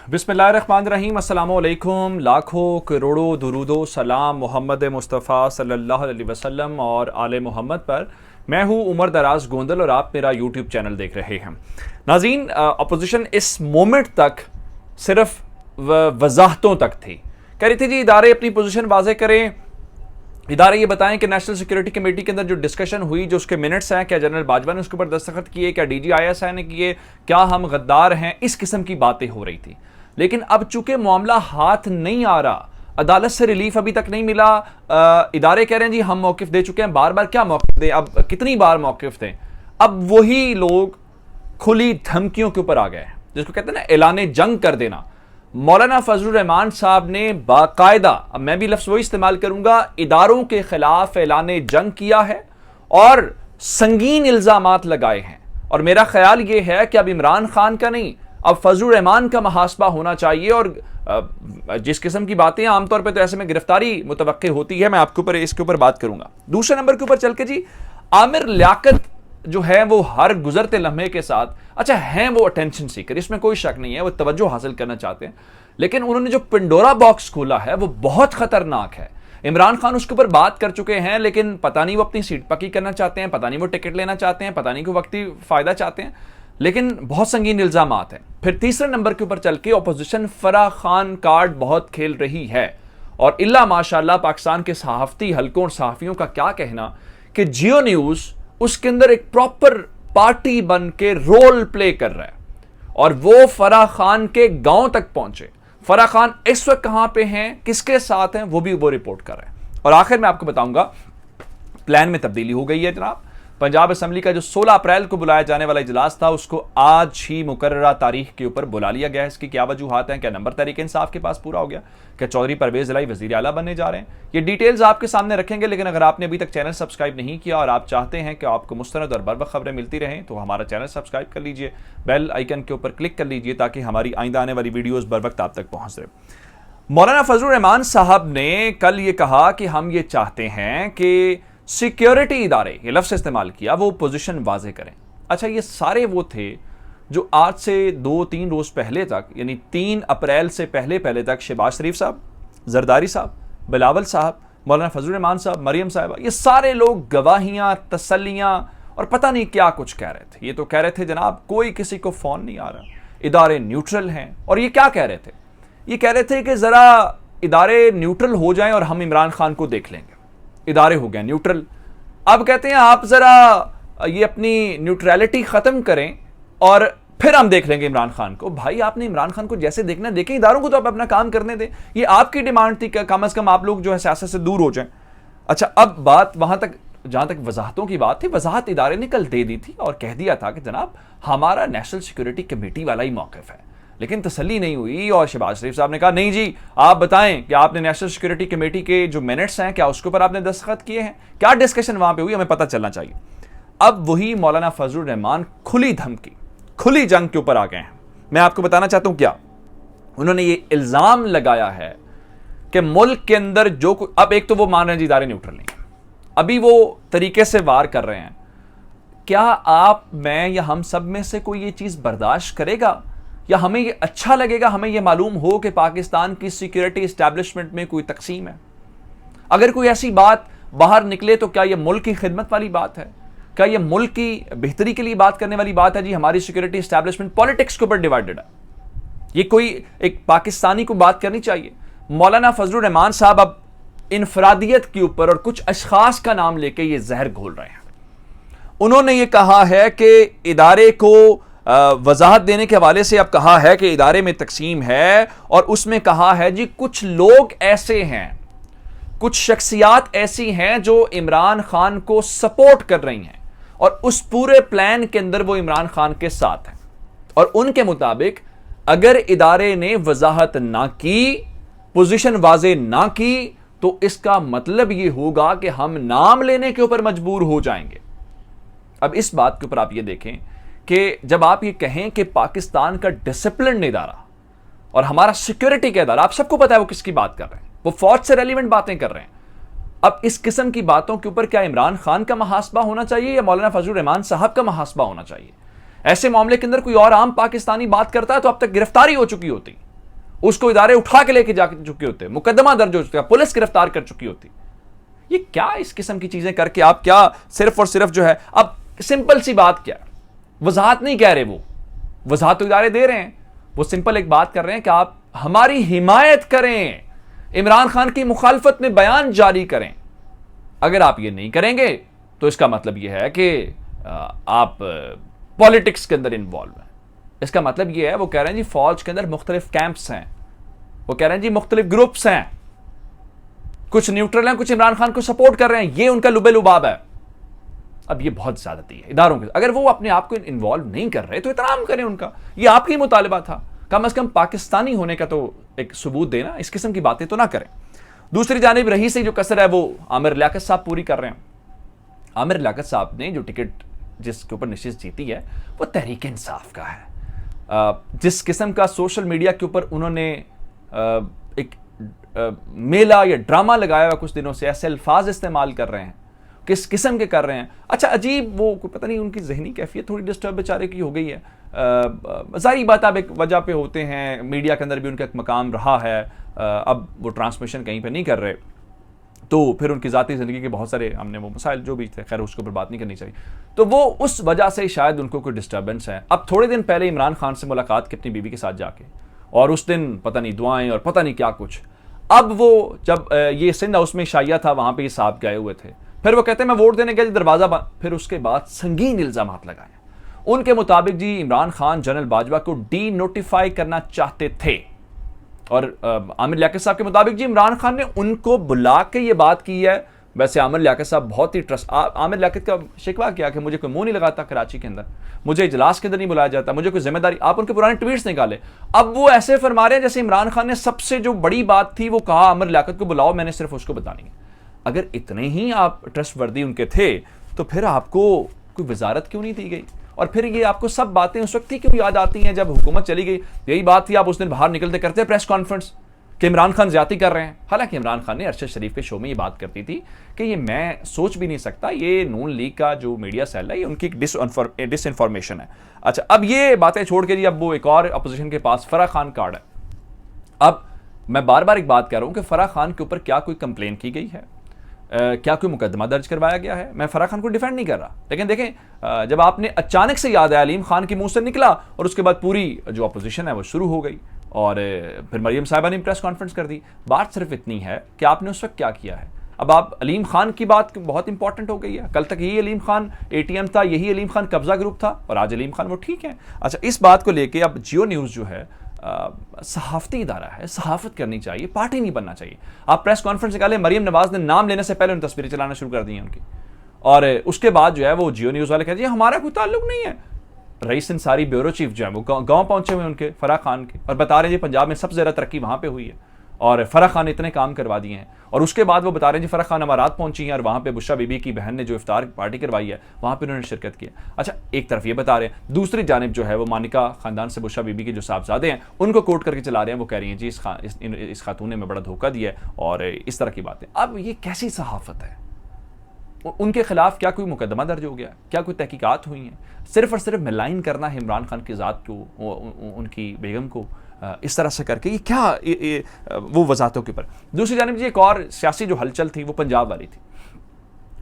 बिस्मिल्लाहिर्रहमानिर्रहीम, अस्सलामु अलैकुम। लाखों करोड़ों दुरूदो सलाम मोहम्मद मुस्तफ़ा सल्लल्लाहु अलैहि वसल्लम और आले मोहम्मद पर। मैं हूँ उमर दराज गोंदल और आप मेरा यूट्यूब चैनल देख रहे हैं। नाज़रीन, अपोजिशन इस मोमेंट तक सिर्फ वजाहतों तक थी। कह रही थी जी इदारे अपनी पोजीशन वाज़े करें, इदारे ये बताएं कि नेशनल सिक्योरिटी कमेटी के अंदर जो डिस्कशन हुई, जो उसके मिनट्स हैं, क्या जनरल बाजवा ने उसके ऊपर दस्तखत किए, क्या DGISI ने किए, क्या हम गद्दार हैं, इस किस्म की बातें हो रही थी। लेकिन अब चूंकि मामला हाथ नहीं आ रहा, अदालत से रिलीफ अभी तक नहीं मिला, इदारे कह रहे हैं जी हम मौकिफ दे चुके हैं, बार बार क्या मौकिफ दें, अब कितनी बार मौकिफ दें। अब वही लोग खुली धमकियों के ऊपर आ गए हैं, जिसको कहते हैं ना ऐलाने जंग कर देना। मौलाना फजलुर रहमान साहब ने बाकायदा, अब मैं भी लफ्ज़ वही इस्तेमाल करूंगा, इदारों के खिलाफ ऐलाने जंग किया है और संगीन इल्जामात लगाए हैं। और मेरा ख्याल ये है कि अब इमरान खान का नहीं, अब फजलुर रहमान का मुहासबा होना चाहिए। और जिस किस्म की बातें आमतौर पर तो ऐसे में गिरफ्तारी मुतवक्के होती है, मैं आपके ऊपर इसके ऊपर बात करूंगा। दूसरे नंबर के ऊपर चल के जी, आमिर लियाकत जो है वो हर गुजरते लम्हे के साथ, अच्छा हैं वो अटेंशन सीकर, इसमें कोई शक नहीं है, वो तवज्जो हासिल करना चाहते हैं, लेकिन उन्होंने जो पिंडोरा बॉक्स खोला है वो बहुत खतरनाक है। इमरान खान उसके ऊपर बात कर चुके हैं, लेकिन पता नहीं वो अपनी सीट पक्की करना चाहते हैं, पता नहीं वो टिकट लेना चाहते हैं, पता नहीं वो वक्ती फायदा चाहते हैं, लेकिन बहुत संगीन इल्जामात हैं। फिर तीसरे नंबर के ऊपर चल के अपोजिशन फराह खान कार्ड बहुत खेल रही है। और इल्ला माशाल्लाह पाकिस्तान के सहाफती हलकों और सहाफियों का क्या कहना कि जियो न्यूज उसके अंदर एक प्रॉपर पार्टी बन के रोल प्ले कर रहा है और वो फराह खान के गांव तक पहुंचे। फराह खान इस वक्त कहां पे हैं, किसके साथ हैं, वो भी वो रिपोर्ट कर रहे हैं। और आखिर में आपको बताऊंगा, प्लान में तब्दीली हो गई है जनाब। पंजाब असम्बली का जो 16 अप्रैल को बुलाया जाने वाला इजलास था, उसको आज ही मुकर्ररा तारीख के ऊपर बुला लिया गया है। इसकी क्या वजूहात हैं? क्या नंबर तहरीक इंसाफ के पास पूरा हो गया? क्या चौधरी परवेज इलाही वजीर आला बनने जा रहे हैं? ये डिटेल्स आपके सामने रखेंगे। लेकिन अगर आपने अभी तक चैनल सब्सक्राइब नहीं किया और आप चाहते हैं कि आपको मुस्तनद और बर वक्त खबरें मिलती रहें, तो हमारा चैनल सब्सक्राइब कर लीजिए, बेल आइकन के ऊपर क्लिक कर लीजिए, ताकि हमारी आइंदा आने वाली वीडियोज़ बर वक्त आप तक पहुँच रहे। मौलाना फजलुर रहमान साहब ने कल ये कहा कि हम ये चाहते हैं कि सिक्योरिटी इदारे, ये लफ्ज़ इस्तेमाल किया, वो पोजीशन वाजे करें। अच्छा, ये सारे वो थे जो आज से 2-3 रोज़ पहले तक, यानी 3 अप्रैल से पहले तक शहबाज शरीफ साहब, जरदारी साहब, बिलावल साहब, मौलाना फजलुर रहमान साहब, मरियम साहिबा, ये सारे लोग गवाहियाँ, तसल्लियाँ और पता नहीं क्या कुछ कह रहे थे। ये तो कह रहे थे जनाब कोई किसी को फ़ोन नहीं आ रहा, इदारे न्यूट्रल हैं। और ये क्या कह रहे थे? ये कह रहे थे कि ज़रा इदारे न्यूट्रल हो जाएं और हम इमरान खान को देख लेंगे। इदारे हो गए न्यूट्रल। अब कहते हैं आप जरा ये अपनी न्यूट्रलिटी खत्म करें और फिर हम देख लेंगे इमरान खान को। भाई, आपने इमरान खान को जैसे देखना देखें, इदारों को तो आप अपना काम करने दें। ये आपकी डिमांड थी कि कम से कम आप लोग जो है सियासत से दूर हो जाएं। अच्छा, अब बात वहां तक, जहां तक वजाहतों की बात थी, वजाहत इदारे ने कल दे दी थी और कह दिया था कि जनाब हमारा नेशनल सिक्योरिटी कमेटी वाला ही मौक़िफ़ है। लेकिन तसल्ली नहीं हुई और शहबाज शरीफ साहब ने कहा नहीं जी, आप बताएं कि आपने नेशनल सिक्योरिटी कमेटी के जो मिनट्स हैं, क्या उसके ऊपर आपने दस्तखत किए हैं, क्या डिस्कशन वहां पे हुई, हमें पता चलना चाहिए। अब वही मौलाना फजलुर रहमान खुली धमकी, खुली जंग के ऊपर आ गए हैं। मैं आपको बताना चाहता हूं क्या उन्होंने ये इल्जाम लगाया है कि मुल्क के अंदर जो कुछ, अब एक तो वो मान रहे हैं जी इदारे न्यूट्रल नहीं, अभी वो तरीके से वार कर रहे हैं। क्या आप, मैं या हम सब में से कोई ये चीज बर्दाश्त करेगा, या हमें ये अच्छा लगेगा हमें ये मालूम हो कि पाकिस्तान की सिक्योरिटी एस्टैब्लिशमेंट में कोई तकसीम है? अगर कोई ऐसी बात बाहर निकले तो क्या ये मुल्क की खिदमत वाली बात है? क्या ये मुल्क की बेहतरी के लिए बात करने वाली बात है? जी हमारी सिक्योरिटी एस्टैब्लिशमेंट पॉलिटिक्स के ऊपर डिवाइडेड है। ये कोई एक पाकिस्तानी को बात करनी चाहिए। मौलाना फजलुर रहमान साहब अब इनफरादियत के ऊपर और कुछ अशखास का नाम लेके ये जहर घोल रहे हैं। उन्होंने ये कहा है कि इदारे को वजाहत देने के हवाले से अब कहा है कि इदारे में तकसीम है, और उसमें कहा है जी कुछ लोग ऐसे हैं, कुछ शख्सियात ऐसी हैं जो इमरान खान को सपोर्ट कर रही हैं और उस पूरे प्लान के अंदर वो इमरान खान के साथ हैं। और उनके मुताबिक अगर इदारे ने वजाहत ना की, पोजीशन वाजे ना की, तो इसका मतलब ये होगा कि हम नाम लेने के ऊपर मजबूर हो जाएंगे। अब इस बात के ऊपर आप ये देखें कि जब आप ये कहें कि पाकिस्तान का डिसिप्लिन इदारा और हमारा सिक्योरिटी का इदारा, आप सबको पता है वो किसकी बात कर रहे हैं, वो फौज से रेलिवेंट बातें कर रहे हैं। अब इस किस्म की बातों के ऊपर क्या इमरान खान का मुहासबा होना चाहिए या मौलाना फजलुर रहमान साहब का मुहासबा होना चाहिए? ऐसे मामले के अंदर कोई और आम पाकिस्तानी बात करता है तो अब तक गिरफ्तारी हो चुकी होती। उसको इदारे उठा के लेके जा चुके होते, मुकदमा दर्ज हो चुका, पुलिस गिरफ्तार कर चुकी होती। ये क्या इस किस्म की चीजें करके आप क्या सिर्फ और सिर्फ जो है, अब सिंपल सी बात क्या, वजाहत नहीं कह रहे, वो वजाहत तो इदारे दे रहे हैं, वो सिंपल एक बात कर रहे हैं कि आप हमारी हिमायत करें, इमरान खान की मुखालफत में बयान जारी करें। अगर आप ये नहीं करेंगे तो इसका मतलब यह है कि आप पॉलिटिक्स के अंदर इन्वॉल्व हैं। इसका मतलब यह है, वो कह रहे हैं जी फौज के अंदर मुख्तलिफ कैंप्स हैं, वो कह रहे हैं जी मुख्तलिफ ग्रुप्स हैं, कुछ न्यूट्रल हैं, कुछ इमरान खान को सपोर्ट कर रहे हैं, ये उनका लुबे लुबाब है। अब ये बहुत ज्यादती है इदारों के, अगर वो अपने आप को इन्वॉल्व नहीं कर रहे तो इतराम करें उनका, ये आपकी मुतालिबा था, कम से कम पाकिस्तानी होने का तो एक सबूत देना, इस किस्म की बातें तो ना करें। दूसरी जानिब रही से जो कसर है वो आमिर लियाकत साहब पूरी कर रहे हैं। आमिर लियाकत साहब ने जो टिकट जिसके ऊपर नशिस्त जीती है वो तहरीक इंसाफ का है। जिस किस्म का सोशल मीडिया के ऊपर उन्होंने एक मेला या ड्रामा लगाया हुआ कुछ दिनों से, ऐसे अल्फाज इस्तेमाल कर रहे हैं, किस किस्म के कर रहे हैं, अच्छा अजीब, वो पता नहीं उनकी जहनी कैफियत थोड़ी डिस्टर्ब बेचारे की हो गई है। जारी बात, आप एक वजह पे होते हैं, मीडिया के अंदर भी उनका एक मकाम रहा है, अब वो ट्रांसमिशन कहीं पे नहीं कर रहे, तो फिर उनकी ज़ाती ज़िंदगी के बहुत सारे हमने वो मसाइल जो भी थे, खैर उसके ऊपर बात नहीं करनी चाहिए, तो वो उस वजह से शायद उनको कोई डिस्टर्बेंस है। अब थोड़े दिन पहले इमरान खान से मुलाकात की अपनी बीवी के साथ जाके, और उस दिन पता नहीं दुआएं और पता नहीं क्या कुछ। अब वो जब ये सिंध हाउस में शाइया था, वहाँ पर ये साहब गए हुए थे, फिर वो कहते हैं मैं वोट देने गया, दरवाज़ा बंद, फिर उसके बाद संगीन इल्ज़ामात लगाए। उनके मुताबिक जी इमरान खान जनरल बाजवा को डी नोटिफाई करना चाहते थे, और आमिर लियाकत साहब के मुताबिक जी इमरान खान ने उनको बुला के ये बात की है। वैसे आमिर लियाकत साहब बहुत ही आमिर लियाकत का शिकवा किया कि मुझे कोई मुंह नहीं लगाता कराची के अंदर, मुझे इजलास के अंदर नहीं बुलाया जाता, मुझे कोई जिम्मेदारी, आप उनके पुराने ट्वीट्स निकाले, अब वो ऐसे फरमा रहे हैं जैसे इमरान खान ने सबसे जो बड़ी बात थी वो कहा आमिर लियाकत को बुलाओ, मैंने सिर्फ उसको बतानी है। अगर इतने ही आप ट्रस्टवर्दी उनके थे तो फिर आपको कोई वजारत क्यों नहीं दी गई? और फिर ये आपको सब बातें उस वक्त ही क्यों याद आती हैं जब हुकूमत चली गई? यही बात थी, आप उस दिन बाहर निकलते करते प्रेस कॉन्फ्रेंस कि इमरान खान ज्यादती कर रहे हैं। हालांकि इमरान खान ने अरशद शरीफ के शो में ये बात करती थी कि ये मैं सोच भी नहीं सकता, ये नून लीग का जो मीडिया सेल है ये उनकी डिसइंफॉर्मेशन है। अच्छा, अब ये बातें छोड़ के जी अब वो एक और अपोजिशन के पास फराह खान कार्ड है। अब मैं बार बार एक बात कह रहा हूं कि फराह खान के ऊपर क्या कोई कंप्लेन की गई है, क्या कोई मुकदमा दर्ज करवाया गया है? मैं फराह खान को डिफेंड नहीं कर रहा, लेकिन देखें जब आपने अचानक से याद आया, अलीम खान के मुंह से निकला और उसके बाद पूरी जो अपोजिशन है वो शुरू हो गई, और फिर मरियम साहिबा ने प्रेस कॉन्फ्रेंस कर दी। बात सिर्फ इतनी है कि आपने उस वक्त क्या किया है। अब आप अलीम खान की बात बहुत इंपॉर्टेंट हो गई है, कल तक यही अलीम खान ATM था, यही अलीम खान कब्जा ग्रुप था, और आज अलीम खान वो ठीक है। अच्छा, इस बात को लेके अब जियो न्यूज़ जो है सहाफती इदारा है, सहाफत करनी चाहिए, पार्टी नहीं बनना चाहिए। आप प्रेस कॉन्फ्रेंस निकाले, मरियम नवाज ने नाम लेने से पहले उन तस्वीरें चलाना शुरू कर दी हैं उनकी, और उसके बाद जो है वो जियो न्यूज़ वाले कहते हैं हमारा कोई ताल्लुक नहीं है। रईस अंसारी ब्यूरो चीफ जो है वो गाँव पहुंचे हुए उनके फराह खान के, और बता रहे हैं पंजाब में सबसे ज़्यादा तरक्की वहाँ पर हुई है और फराह खान ने इतने काम करवा दिए हैं। और उसके बाद वो बता रहे हैं जी फराह खान अमारात पहुंची हैं और वहाँ पे बुशरा बीबी की बहन ने जो इफ्तार पार्टी करवाई है वहाँ पे उन्होंने शिरकत की है। अच्छा, एक तरफ ये बता रहे हैं, दूसरी जानिब जो है वो मानिका खानदान से बुशरा बीबी के जो साहबजादे हैं उनको कोट करके चला रहे हैं। वो कह रही हैं जी इस खातून ने बड़ा धोखा दिया है और इस तरह की बातें। अब ये कैसी सहाफत है? उनके खिलाफ क्या कोई मुकदमा दर्ज हो गया? क्या कोई तहकीकात हुई हैं? सिर्फ और सिर्फ मिलाइन करना है इमरान खान की ज़ात को, उनकी बेगम को इस तरह से करके, ये क्या वो वजाहतों के ऊपर। दूसरी जानिब जी एक और सियासी जो हलचल थी वो पंजाब वाली थी।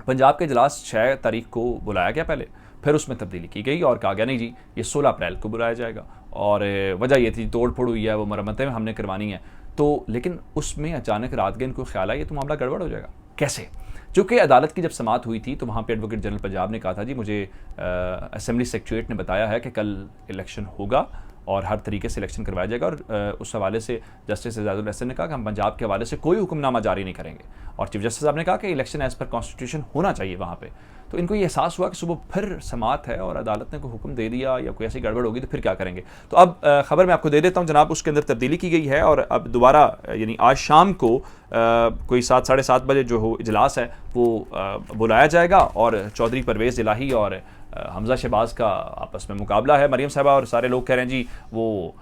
पंजाब के इजलास 6 तारीख को बुलाया गया पहले, फिर उसमें तब्दीली की गई और कहा गया नहीं जी ये 16 अप्रैल को बुलाया जाएगा, और वजह ये थी तोड़ फोड़ हुई है, वो मरम्मतें हमने करवानी है। तो लेकिन उसमें अचानक रात गए इनको ख्याल आया ये तो मामला गड़बड़ हो जाएगा। कैसे? चूँकि अदालत की जब समाअत हुई थी तो वहाँ पे एडवोकेट जनरल पंजाब ने कहा था जी मुझे असेंबली सेक्रेटरीट ने बताया है कि कल इलेक्शन होगा और हर तरीके से इलेक्शन करवाया जाएगा, और उस हवाले से जस्टिस एजाजुल हसन ने कहा कि हम पंजाब के हवाले से कोई हुक्मनामा जारी नहीं करेंगे, और चीफ जस्टिस साहब ने कहा कि इलेक्शन एज पर कॉन्स्टिट्यूशन होना चाहिए वहाँ पे। तो इनको ये एहसास हुआ कि सुबह फिर समाअत है और अदालत ने कोई हुक्म दे दिया या कोई ऐसी गड़बड़ होगी तो फिर क्या करेंगे। तो अब खबर मैं आपको दे देता हूँ जनाब, उसके अंदर तब्दीली की गई है और अब दोबारा यानी आज शाम को कोई 7 साढ़े 7 बजे जो हो इजलास है वो बुलाया जाएगा, और चौधरी परवेज़ इलाही और हमज़ा शहबाज का आपस में मुकाबला है। मरीम साहबा और सारे लोग कह रहे हैं जी वो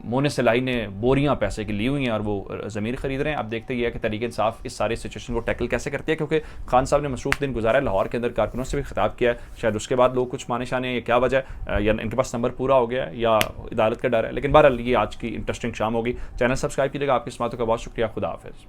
मोनिस सिलाई ने बोरियां पैसे की ली हुई हैं और वो ज़मीर ख़रीद रहे हैं। अब देखते ही है कि तहरीक इंसाफ इस सारे सिचुएशन को टैकल कैसे करती है, क्योंकि खान साहब ने मसरूफ़ दिन गुजारा है, लाहौर के अंदर कारकुनों से भी खिताब किया है। शायद उसके बाद लोग कुछ माने शाने, या क्या वजह, या इनके पास नंबर पूरा हो गया है या अदालत का डर है। लेकिन बहरहाल ये आज की इंटरेस्टिंग शाम होगी। चैनल सब्सक्राइब कीजिएगा। आपकी इस बातों का बहुत शुक्रिया। खुदा हाफ़िज़।